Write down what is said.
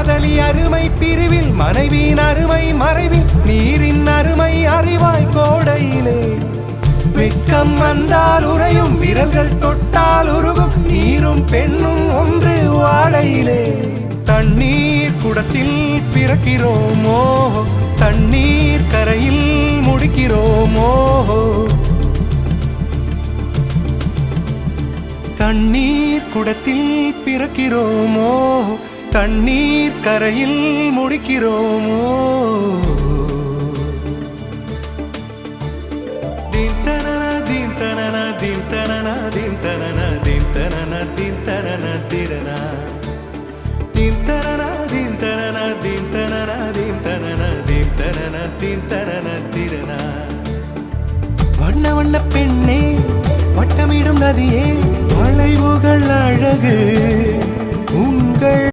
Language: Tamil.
காதலி அருமை பிரிவில் மனைவியின் அருமை மறைவில் நீரின் அருமை அறிவாய் கோடையிலே வெட்கம் வந்தால் உறையும் விரல்கள் தொட்டால் உருகும் நீரும் பெண்ணும் ஒன்று வாடையிலே தண்ணீர் குடத்தில் பிறக்கிறோமோ தண்ணீர் கரையில் முடிக்கிறோமோ தண்ணீர் குடத்தில் பிறக்கிறோமோ தண்ணீர் கரையில் முடிக்கிறோமோ வண்ண வண்ண பெண்ணே வட்டமிடும் நதியே வளைவுகள் அழகு